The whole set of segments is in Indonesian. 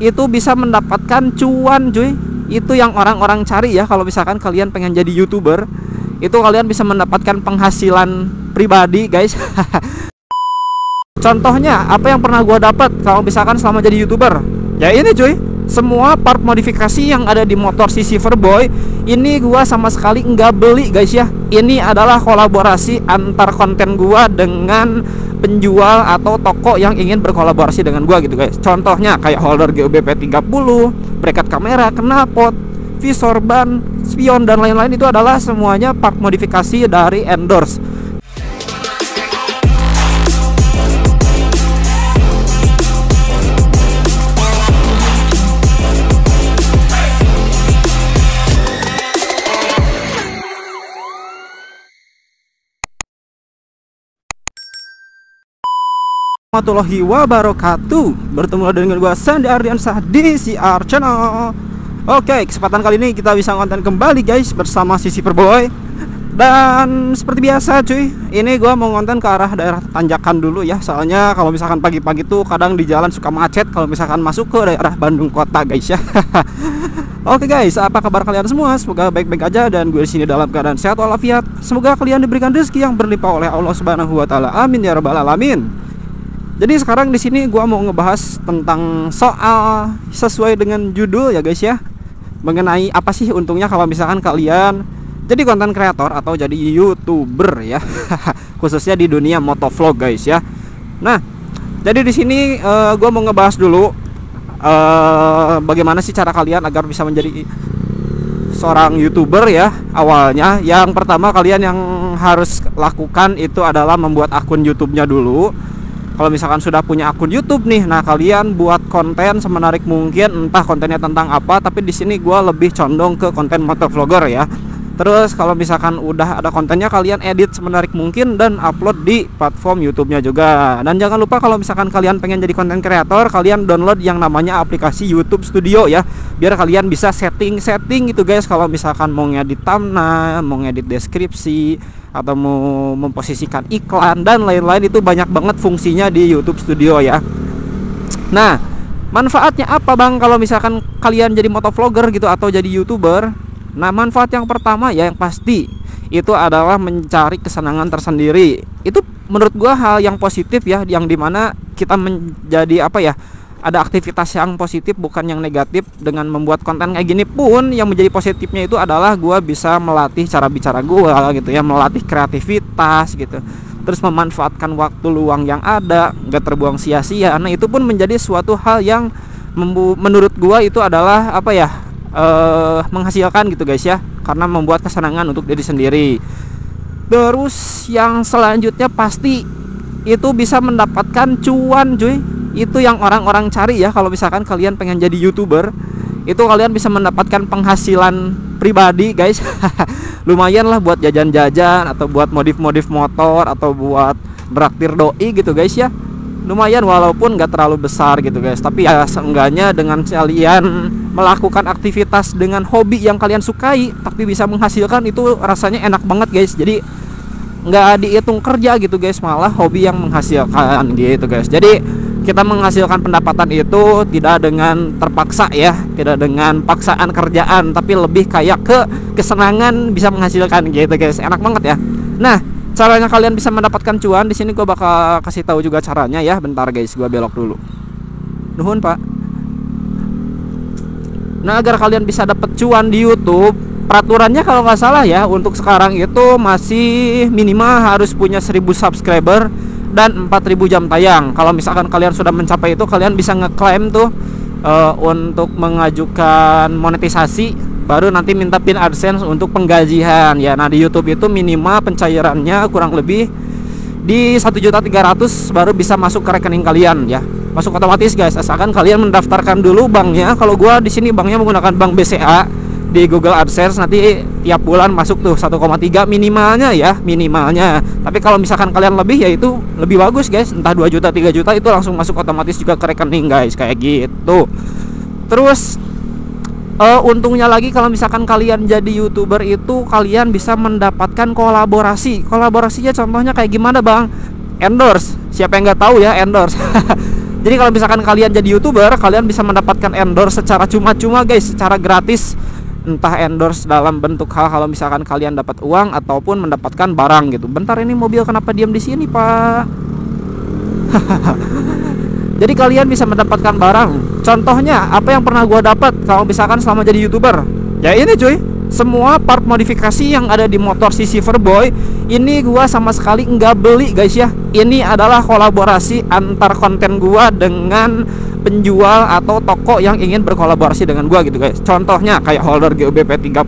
itu bisa mendapatkan cuan cuy. Itu yang orang-orang cari ya. Kalau misalkan kalian pengen jadi YouTuber, itu kalian bisa mendapatkan penghasilan pribadi guys. Contohnya apa yang pernah gue dapat kalau misalkan selama jadi YouTuber? Ya ini cuy, semua part modifikasi yang ada di motor si Silverboy ini gua sama sekali nggak beli guys ya. Ini adalah kolaborasi antar konten gua dengan penjual atau toko yang ingin berkolaborasi dengan gua gitu guys. Contohnya kayak holder GUBP 30, bracket kamera, knalpot, visor, ban, spion dan lain-lain, itu adalah semuanya part modifikasi dari endorse. Warahmatullahi wabarakatuh. Bertemu dengan gua Sandi Ardiansah di CR Channel. Oke, kesempatan kali ini kita bisa konten kembali guys bersama si Silverboy. Dan seperti biasa cuy, ini gua mau konten ke arah daerah tanjakan dulu ya. Soalnya kalau misalkan pagi-pagi tuh kadang di jalan suka macet kalau misalkan masuk ke daerah Bandung kota guys ya. Oke guys, apa kabar kalian semua? Semoga baik-baik aja dan gue di sini dalam keadaan sehat walafiat. Semoga kalian diberikan rezeki yang berlimpah oleh Allah Subhanahu wa taala. Amin ya rabbal alamin. Jadi sekarang di sini gua mau ngebahas tentang soal sesuai dengan judul ya guys ya, mengenai apa sih untungnya kalau misalkan kalian jadi konten kreator atau jadi YouTuber ya. Khususnya di dunia motovlog guys ya. Nah, jadi di sini gua mau ngebahas dulu bagaimana sih cara kalian agar bisa menjadi seorang YouTuber ya. Awalnya yang pertama kalian yang harus lakukan itu adalah membuat akun YouTube-nya dulu. Kalau misalkan sudah punya akun YouTube nih, nah kalian buat konten semenarik mungkin, entah kontennya tentang apa, tapi di sini gue lebih condong ke konten motovlogger ya. Terus kalau misalkan udah ada kontennya, kalian edit semenarik mungkin dan upload di platform YouTube-nya juga. Dan jangan lupa kalau misalkan kalian pengen jadi konten kreator, kalian download yang namanya aplikasi YouTube Studio ya, biar kalian bisa setting gitu guys. Kalau misalkan mau ngedit thumbnail, mau ngedit deskripsi, atau mau memposisikan iklan dan lain-lain, itu banyak banget fungsinya di YouTube Studio ya. Nah, manfaatnya apa bang kalau misalkan kalian jadi motovlogger gitu atau jadi YouTuber? Nah, manfaat yang pertama ya yang pasti itu adalah mencari kesenangan tersendiri. Itu menurut gua hal yang positif ya, yang dimana kita menjadi apa ya, ada aktivitas yang positif bukan yang negatif. Dengan membuat konten kayak gini pun yang menjadi positifnya itu adalah gua bisa melatih cara bicara gua gitu ya, melatih kreativitas gitu. Terus memanfaatkan waktu luang yang ada, gak terbuang sia-sia. Nah, itu pun menjadi suatu hal yang menurut gua itu adalah apa ya, menghasilkan gitu guys ya, karena membuat kesenangan untuk diri sendiri. Terus yang selanjutnya pasti itu bisa mendapatkan cuan cuy. Itu yang orang-orang cari ya. Kalau misalkan kalian pengen jadi YouTuber, itu kalian bisa mendapatkan penghasilan pribadi guys. Lumayan lah buat jajan-jajan, atau buat modif-modif motor, atau buat beraktir doi gitu guys ya. Lumayan walaupun gak terlalu besar gitu guys, tapi ya seenggaknya dengan kalian melakukan aktivitas dengan hobi yang kalian sukai tapi bisa menghasilkan, itu rasanya enak banget guys. Jadi nggak dihitung kerja gitu guys, malah hobi yang menghasilkan gitu guys. Jadi kita menghasilkan pendapatan itu tidak dengan terpaksa ya, tidak dengan paksaan kerjaan, tapi lebih kayak ke kesenangan bisa menghasilkan gitu guys. Enak banget ya. Nah, caranya kalian bisa mendapatkan cuan di sini gue bakal kasih tahu juga caranya ya. Bentar guys, gue belok dulu. Nuhun pak. Nah, agar kalian bisa dapat cuan di YouTube, peraturannya kalau nggak salah ya, untuk sekarang itu masih minimal harus punya 1000 subscriber dan 4000 jam tayang. Kalau misalkan kalian sudah mencapai itu, kalian bisa ngeklaim tuh untuk mengajukan monetisasi, baru nanti minta pin AdSense untuk penggajian ya. Nah, di YouTube itu minimal pencairannya kurang lebih di 1.300.000 baru bisa masuk ke rekening kalian ya. Masuk otomatis guys, asalkan kalian mendaftarkan dulu banknya. Kalau gua di sini banknya menggunakan bank BCA di Google AdSense, nanti tiap bulan masuk tuh 1,3 minimalnya ya, minimalnya. Tapi kalau misalkan kalian lebih ya itu lebih bagus guys, entah 2 juta 3 juta itu langsung masuk otomatis juga ke rekening guys, kayak gitu. Terus untungnya lagi kalau misalkan kalian jadi YouTuber itu kalian bisa mendapatkan kolaborasi. Kolaborasinya contohnya kayak gimana bang? Endorse. Siapa yang nggak tahu ya endorse? Jadi kalau misalkan kalian jadi YouTuber, kalian bisa mendapatkan endorse secara cuma-cuma guys, secara gratis. Entah endorse dalam bentuk hal kalau misalkan kalian dapat uang ataupun mendapatkan barang gitu. Bentar, ini mobil kenapa diam di sini, Pak? Jadi kalian bisa mendapatkan barang. Contohnya apa yang pernah gua dapat kalau misalkan selama jadi YouTuber? Ya ini cuy, semua part modifikasi yang ada di motor si Silverboy ini gua sama sekali nggak beli guys ya. Ini adalah kolaborasi antar konten gua dengan penjual atau toko yang ingin berkolaborasi dengan gua gitu guys. Contohnya kayak holder GUBP 30,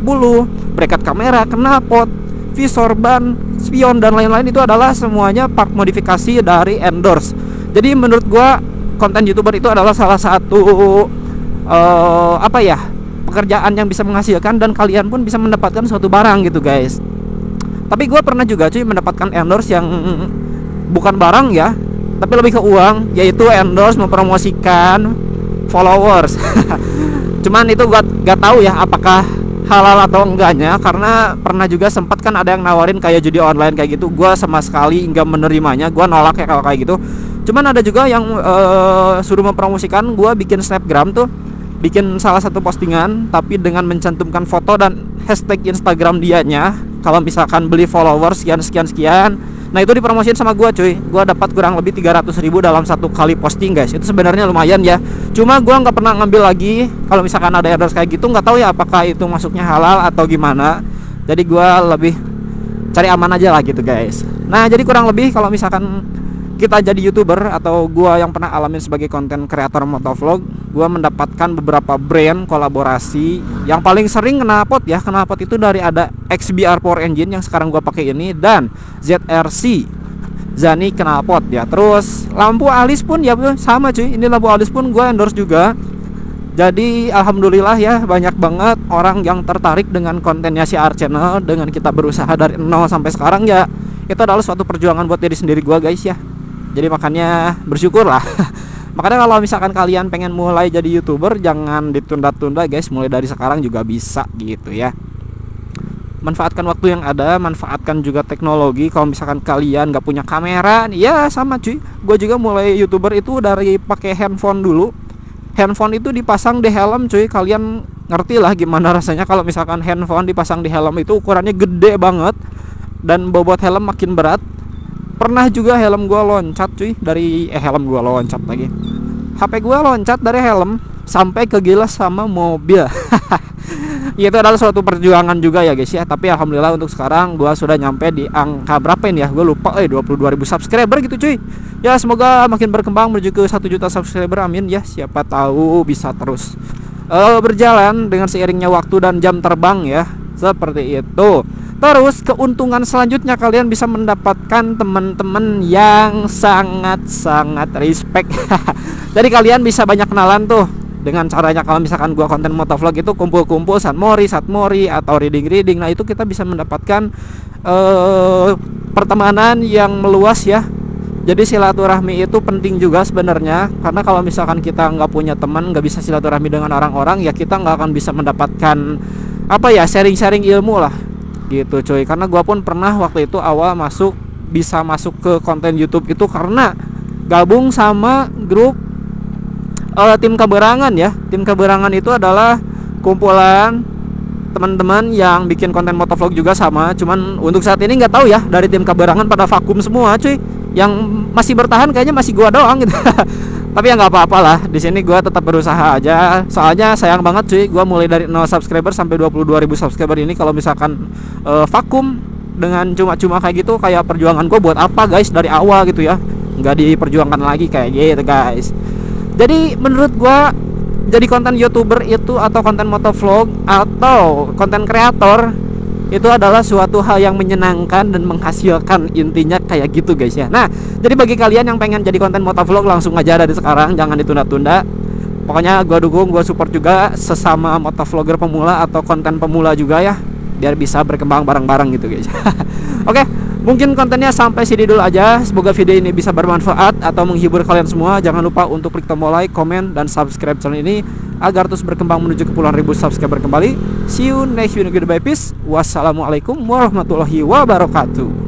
bracket kamera, knalpot, visor, ban, spion dan lain-lain, itu adalah semuanya part modifikasi dari endorse. Jadi menurut gua konten YouTuber itu adalah salah satu pekerjaan yang bisa menghasilkan dan kalian pun bisa mendapatkan suatu barang gitu guys. Tapi gue pernah juga cuy mendapatkan endorse yang bukan barang ya, tapi lebih ke uang, yaitu endorse mempromosikan followers. Cuman itu gue gak tahu ya apakah halal atau enggaknya, karena pernah juga sempat kan ada yang nawarin kayak judi online kayak gitu. Gue sama sekali nggak menerimanya, gue nolak ya kalau kayak gitu. Cuman ada juga yang suruh mempromosikan gue bikin snapgram tuh, bikin salah satu postingan tapi dengan mencantumkan foto dan hashtag Instagram dianya kalau misalkan beli followers sekian. Nah itu dipromosiin sama gua cuy. Gua dapat kurang lebih 300.000 dalam satu kali posting guys. Itu sebenarnya lumayan ya. Cuma gua nggak pernah ngambil lagi. Kalau misalkan ada endorse kayak gitu, nggak tahu ya apakah itu masuknya halal atau gimana. Jadi gua lebih cari aman aja lah gitu guys. Nah jadi kurang lebih kalau misalkan kita jadi YouTuber atau gua yang pernah alamin sebagai konten kreator motovlog, gua mendapatkan beberapa brand kolaborasi. Yang paling sering knalpot ya. Knalpot itu dari ada XBR Power Engine yang sekarang gua pakai ini, dan ZRC Zani knalpot ya. Terus lampu alis pun ya sama cuy. Ini lampu alis pun gua endorse juga. Jadi alhamdulillah ya, banyak banget orang yang tertarik dengan kontennya si Art Channel. Dengan kita berusaha dari nol sampai sekarang ya, itu adalah suatu perjuangan buat diri sendiri gua guys ya. Jadi makanya bersyukur lah. Makanya kalau misalkan kalian pengen mulai jadi YouTuber, jangan ditunda-tunda guys. Mulai dari sekarang juga bisa gitu ya. Manfaatkan waktu yang ada, manfaatkan juga teknologi. Kalau misalkan kalian gak punya kamera, ya sama cuy. Gue juga mulai YouTuber itu dari pakai handphone dulu. Handphone itu dipasang di helm cuy. Kalian ngerti lah gimana rasanya kalau misalkan handphone dipasang di helm, itu ukurannya gede banget dan bobot helm makin berat. Pernah juga helm gua loncat cuy dari helm gua loncat lagi. HP gua loncat dari helm sampai ke gilas sama mobil. Itu adalah suatu perjuangan juga ya guys ya. Tapi alhamdulillah untuk sekarang gua sudah nyampe di angka berapa ini ya? Gua lupa 22.000 subscriber gitu cuy. Ya semoga makin berkembang menuju ke 1 juta subscriber, amin ya. Siapa tahu bisa terus berjalan dengan seiringnya waktu dan jam terbang ya. Seperti itu. Terus keuntungan selanjutnya, kalian bisa mendapatkan teman-teman yang sangat-sangat respect. Jadi kalian bisa banyak kenalan tuh dengan caranya. Kalau misalkan gua konten motovlog itu kumpul-kumpul satmori atau reading. Nah itu kita bisa mendapatkan pertemanan yang meluas ya. Jadi silaturahmi itu penting juga sebenarnya, karena kalau misalkan kita nggak punya teman, nggak bisa silaturahmi dengan orang-orang, ya kita nggak akan bisa mendapatkan sharing-sharing ilmu lah gitu cuy. Karena gua pun pernah waktu itu awal bisa masuk ke konten YouTube itu karena gabung sama grup tim Kaberangan ya. Tim Kaberangan itu adalah kumpulan teman-teman yang bikin konten motovlog juga sama. Cuman untuk saat ini nggak tahu ya, dari tim Kaberangan pada vakum semua cuy. Yang masih bertahan kayaknya masih gua doang gitu. Tapi ya nggak apa-apa lah, di sini gue tetap berusaha aja. Soalnya sayang banget cuy, gue mulai dari 0 subscriber sampai 22.000 subscriber ini. Kalau misalkan vakum dengan cuma-cuma kayak gitu, kayak perjuangan gue buat apa guys dari awal gitu ya, nggak diperjuangkan lagi kayak gitu guys. Jadi menurut gue, jadi konten YouTuber itu atau konten motovlog atau konten kreator itu adalah suatu hal yang menyenangkan dan menghasilkan, intinya kayak gitu guys ya. Nah jadi bagi kalian yang pengen jadi konten motovlog, langsung aja dari sekarang, jangan ditunda-tunda. Pokoknya gue dukung, gue support juga sesama motovlogger pemula atau konten pemula juga ya, biar bisa berkembang bareng-bareng gitu guys. Oke, mungkin kontennya sampai sini dulu aja. Semoga video ini bisa bermanfaat atau menghibur kalian semua. Jangan lupa untuk klik tombol like, komen, dan subscribe channel ini agar terus berkembang menuju ke puluhan ribu subscriber kembali. See you next video. Goodbye, peace. Wassalamualaikum warahmatullahi wabarakatuh.